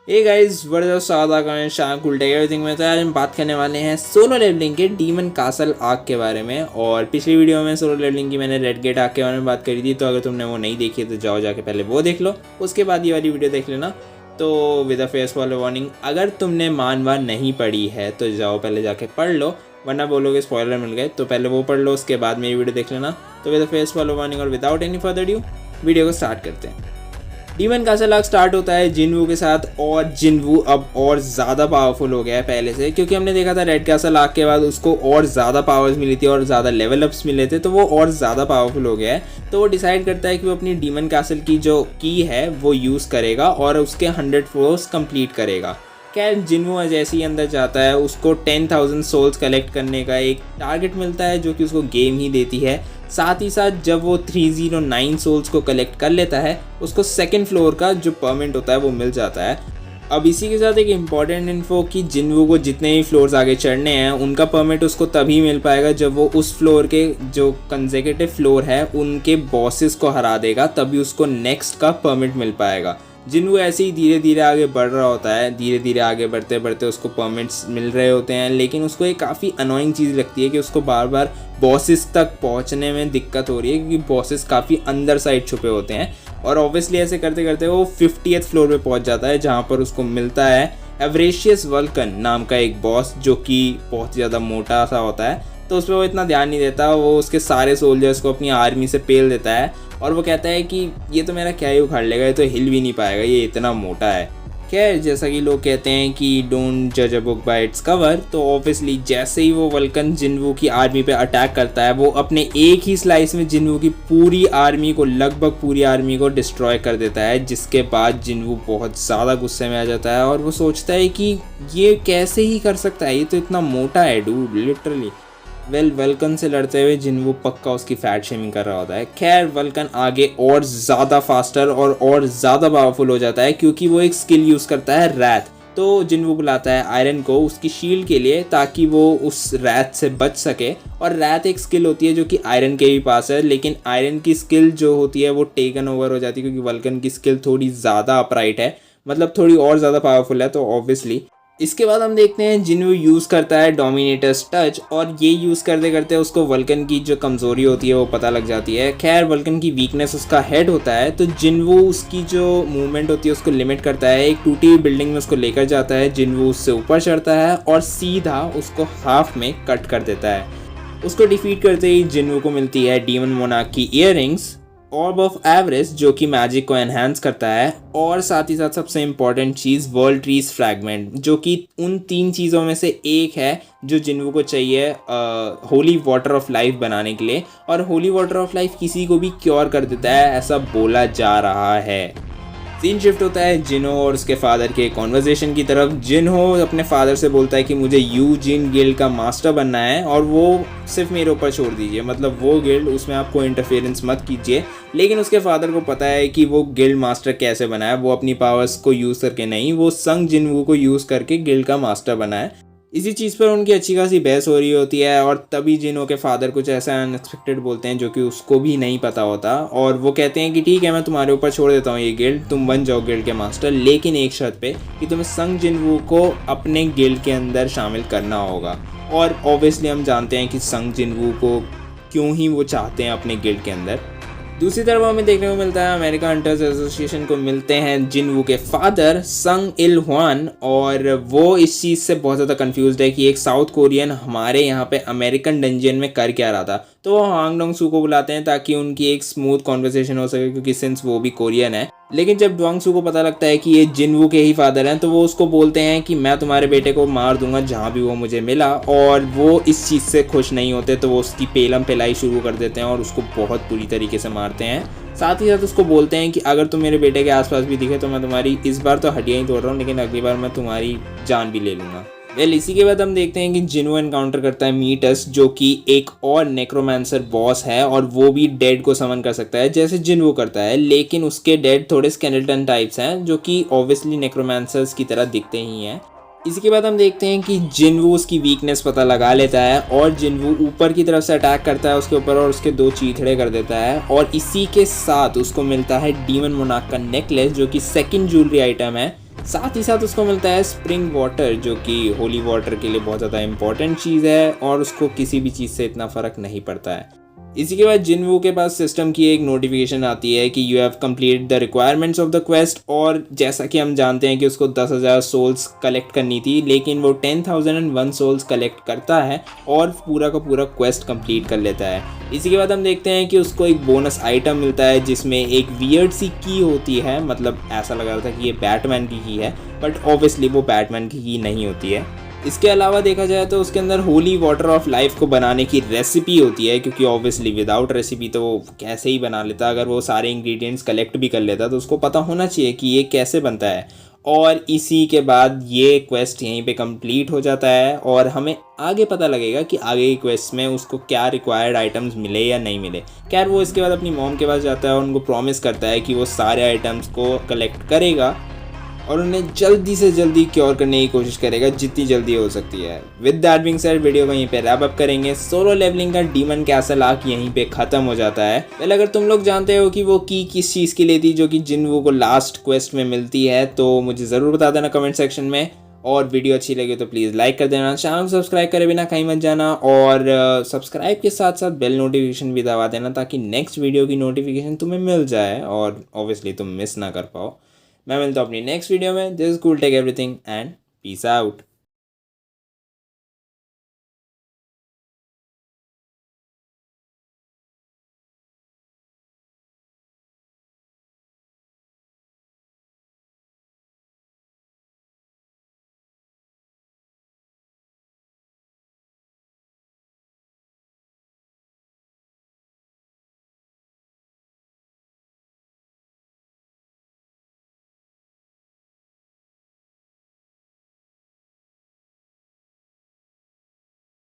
Hey guys what सादा का शाम कुल डे एवरीथिंग में। तो आज हम बात करने वाले हैं सोलो लेवलिंग के डीमन कासल आर्क के बारे में। और पिछली वीडियो में सोलो लेवलिंग की मैंने रेड गेट आर्क के बारे में बात करी थी, तो अगर तुमने वो नहीं देखी है तो जाओ जाके पहले वो देख लो, उसके बाद ये वाली वीडियो देख लेना। तो with a face follow warning, अगर तुमने मानवा नहीं पढ़ी है तो जाओ पहले जाके पढ़ लो, वरना बोलोगे स्पॉइलर मिल गए। तो पहले वो पढ़ लो, उसके बाद मेरी वीडियो देख लेना। तो with a face follow warning और without any further due video को स्टार्ट करते हैं। डीमन कासल आर्क स्टार्ट होता है जिनवू के साथ, और जिनवू अब और ज़्यादा पावरफुल हो गया है पहले से, क्योंकि हमने देखा था रेड कासल आर्क के बाद उसको और ज़्यादा पावर्स मिली थी और ज़्यादा लेवल अप्स मिले थे, तो वो और ज़्यादा पावरफुल हो गया है। तो वो डिसाइड करता है कि वो अपनी डीमन कासल की जो की है वो यूज़ करेगा और उसके 100 फ्लोर्स कंप्लीट करेगा। खैर जिनवू जैसे ही अंदर जाता है उसको 10,000 सोल्स कलेक्ट करने का एक टारगेट मिलता है, जो कि उसको गेम ही देती है। साथ ही साथ जब वो 309 सोल्स को कलेक्ट कर लेता है उसको सेकंड फ्लोर का जो परमिट होता है वो मिल जाता है। अब इसी के साथ एक इम्पॉर्टेंट इन्फो कि जिनवू को जितने भी फ्लोर्स आगे चढ़ने हैं उनका परमिट उसको तभी मिल पाएगा जब वो उस फ्लोर के जो कंसेक्यूटिव फ्लोर है उनके बॉसेस को हरा देगा, तभी उसको नेक्स्ट का परमिट मिल पाएगा। जिनवू ऐसे ही धीरे धीरे आगे बढ़ रहा होता है, धीरे धीरे आगे बढ़ते बढ़ते उसको परमिट्स मिल रहे होते हैं, लेकिन उसको एक काफ़ी अनोइंग चीज़ लगती है कि उसको बार बार बॉसेस तक पहुंचने में दिक्कत हो रही है, क्योंकि बॉसेस काफ़ी अंदर साइड छुपे होते हैं। और ऑब्वियसली ऐसे करते करते वो 50th फ्लोर पे पहुंच जाता है, जहां पर उसको मिलता है एवरेशियस वल्कन नाम का एक बॉस, जो कि बहुत ज़्यादा मोटा सा होता है। तो उस पर वो इतना ध्यान नहीं देता, वो उसके सारे सोल्जर्स को अपनी आर्मी से पेल देता है और वो कहता है कि ये तो मेरा क्या ही उखाड़ लेगा, ये तो हिल भी नहीं पाएगा, ये इतना मोटा है। खैर जैसा कि लोग कहते हैं कि डोंट जज a book by its cover, तो ऑब्वियसली जैसे ही वो वल्कन जिनवू की आर्मी पे अटैक करता है वो अपने एक ही स्लाइस में जिनवू की पूरी आर्मी को, लगभग पूरी आर्मी को डिस्ट्रॉय कर देता है। जिसके बाद जिनवू बहुत ज़्यादा गुस्से में आ जाता है और वो सोचता है कि ये कैसे ही कर सकता है, ये तो इतना मोटा है डूड, लिटरली। वल्कन से लड़ते हुए जिनवू पक्का उसकी फैट शेमिंग कर रहा होता है। खैर वल्कन आगे और ज़्यादा फास्टर और ज़्यादा पावरफुल हो जाता है, क्योंकि वो एक स्किल यूज़ करता है रैथ। तो जिनवू बुलाता है आयरन को उसकी शील्ड के लिए, ताकि वो उस रैथ से बच सके। और रैथ एक स्किल होती है जो कि आयरन के भी पास है, लेकिन आयरन की स्किल जो होती है वो टेकन ओवर हो जाती है, क्योंकि वल्कन की स्किल थोड़ी ज़्यादा अपराइट है, मतलब थोड़ी और ज़्यादा पावरफुल है। तो ऑब्वियसली इसके बाद हम देखते हैं जिनवू यूज़ करता है डोमिनेटर्स टच, और ये यूज़ करते करते उसको वल्कन की जो कमज़ोरी होती है वो पता लग जाती है। खैर वल्कन की वीकनेस उसका हेड होता है, तो जिनवू उसकी जो मूवमेंट होती है उसको लिमिट करता है, एक टूटी हुई बिल्डिंग में उसको लेकर जाता है। जिनवू उससे ऊपर चढ़ता है और सीधा उसको हाफ में कट कर देता है। उसको डिफीट करते ही जिनवू को मिलती है डीमन मोनार्क की इयररिंग्स, ऑर्ब ऑफ एवरेज जो कि मैजिक को एनहांस करता है, और साथ ही साथ सबसे इम्पॉर्टेंट चीज़ वर्ल्ड ट्रीज फ्रैगमेंट, जो कि उन 3 चीज़ों में से एक है जो जिनवू को चाहिए होली वाटर ऑफ लाइफ बनाने के लिए। और होली वाटर ऑफ लाइफ किसी को भी क्योर कर देता है, ऐसा बोला जा रहा है। सीन शिफ्ट होता है जिनहो और उसके फादर के कॉन्वर्जेशन की तरफ। जिनहो अपने फादर से बोलता है कि मुझे यूजिन गिल्ड का मास्टर बनना है और वो सिर्फ मेरे ऊपर छोड़ दीजिए, मतलब वो गिल्ड, उसमें आप कोई इंटरफेरेंस मत कीजिए। लेकिन उसके फादर को पता है कि वो गिल्ड मास्टर कैसे बना है, वो अपनी पावर्स को यूज़ करके नहीं, वो संग जिनवू को यूज़ करके गिल्ड का मास्टर बना है। इसी चीज़ पर उनकी अच्छी खासी बहस हो रही होती है, और तभी जिनहो के फादर कुछ ऐसा अनएक्सपेक्टेड बोलते हैं जो कि उसको भी नहीं पता होता। और वो कहते हैं कि ठीक है मैं तुम्हारे ऊपर छोड़ देता हूँ ये गिल्ड, तुम बन जाओ गिल्ड के मास्टर, लेकिन एक शर्त पे कि तुम्हें संग जिनवू को अपने गिल्ड के अंदर शामिल करना होगा। और ऑब्वियसली हम जानते हैं कि संग जिनवू को क्यों ही वो चाहते हैं अपने गिल्ड के अंदर। दूसरी तरफ हमें देखने को मिलता है अमेरिका हंटर्स एसोसिएशन को मिलते हैं जिनवू के फादर संग इल ह्वान, और वो इस चीज़ से बहुत ज़्यादा कंफ्यूज्ड है कि एक साउथ कोरियन हमारे यहाँ पे अमेरिकन डंजियन में कर क्या रहा था। तो वो हांग डोंग सू को बुलाते हैं ताकि उनकी एक स्मूथ कॉन्वर्सेशन हो सके, क्योंकि सिंस वो भी कोरियन है। लेकिन जब डोंग सू को पता लगता है कि ये जिनवू के ही फादर हैं, तो वो उसको बोलते हैं कि मैं तुम्हारे बेटे को मार दूंगा जहाँ भी वो मुझे मिला। और वो इस चीज़ से खुश नहीं होते, तो वो उसकी पेलम पेलाई शुरू कर देते हैं और उसको बहुत बुरी तरीके से मारते हैं। साथ ही साथ उसको बोलते हैं कि अगर तुम मेरे बेटे के आसपास भी दिखे तो मैं तुम्हारी, इस बार तो हड्डियाँ ही तोड़ रहा हूँ, लेकिन अगली बार मैं तुम्हारी जान भी ले लूँगा। इसी के बाद हम देखते हैं कि जिनवू एनकाउंटर करता है मीटस, जो कि एक और नेक्रोमांसर बॉस है, और वो भी डेड को समन कर सकता है जैसे जिनवू करता है, लेकिन उसके डेड थोड़े स्केलेटन टाइप्स हैं जो कि ऑब्वियसली नेक्रोमांसर्स की तरह दिखते ही हैं। इसी के बाद हम देखते हैं कि जिनवू उसकी वीकनेस पता लगा लेता है और जिनवू ऊपर की तरफ से अटैक करता है उसके ऊपर और उसके 2 चीथड़े कर देता है। और इसी के साथ उसको मिलता है डीमन मोनार्क का नेकलेस, जो कि सेकंड ज्वेलरी आइटम है। साथ ही साथ उसको मिलता है स्प्रिंग वाटर, जो कि होली वाटर के लिए बहुत ज़्यादा इंपॉर्टेंट चीज़ है और उसको किसी भी चीज़ से इतना फ़र्क नहीं पड़ता है। इसी के बाद जिनवू के पास सिस्टम की एक नोटिफिकेशन आती है कि you have completed the requirements of the quest, और जैसा कि हम जानते हैं कि उसको 10,000 सोल्स कलेक्ट करनी थी, लेकिन वो 10,001 सोल्स कलेक्ट करता है और पूरा का पूरा क्वेस्ट कंप्लीट कर लेता है। इसी के बाद हम देखते हैं कि उसको एक बोनस आइटम मिलता है जिसमें एक वियर्ड सी की होती है, मतलब ऐसा लग रहा था कि ये बैटमैन की है, बट ऑब्वियसली वो बैटमैन की नहीं होती है। इसके अलावा देखा जाए तो उसके अंदर होली वाटर ऑफ लाइफ को बनाने की रेसिपी होती है, क्योंकि ऑब्वियसली विदाउट रेसिपी तो वो कैसे ही बना लेता। अगर वो सारे इंग्रेडिएंट्स कलेक्ट भी कर लेता तो उसको पता होना चाहिए कि ये कैसे बनता है। और इसी के बाद ये क्वेस्ट यहीं पे कंप्लीट हो जाता है और हमें आगे पता लगेगा कि आगे की क्वेस्ट में उसको क्या रिक्वायर्ड आइटम्स मिले या नहीं मिले। खैर वो इसके बाद अपनी मॉम के पास जाता है और उनको प्रॉमिस करता है कि वो सारे आइटम्स को कलेक्ट करेगा और उन्हें जल्दी से जल्दी क्योर करने की कोशिश करेगा, जितनी जल्दी हो सकती है। With that being said, video को यहीं पे रैप अप करेंगे। सोलो लेवलिंग का डीमन कैसल आर्क यहीं पे ख़त्म हो जाता है। पहले अगर तुम लोग जानते हो कि वो की किस चीज़ के लिए थी जो कि जिनवू को लास्ट क्वेस्ट में मिलती है, तो मुझे ज़रूर बता देना कमेंट सेक्शन में। और वीडियो अच्छी लगे तो प्लीज़ लाइक कर देना, चैनल को सब्सक्राइब करे बिना कहीं मत जाना, और सब्सक्राइब के साथ साथ बेल नोटिफिकेशन भी दबा देना ताकि नेक्स्ट वीडियो की नोटिफिकेशन तुम्हें मिल जाए और ऑब्वियसली तुम मिस ना कर पाओ। मैं मिलता हूँ अपनी नेक्स्ट वीडियो में। This is cool tech everything and peace out.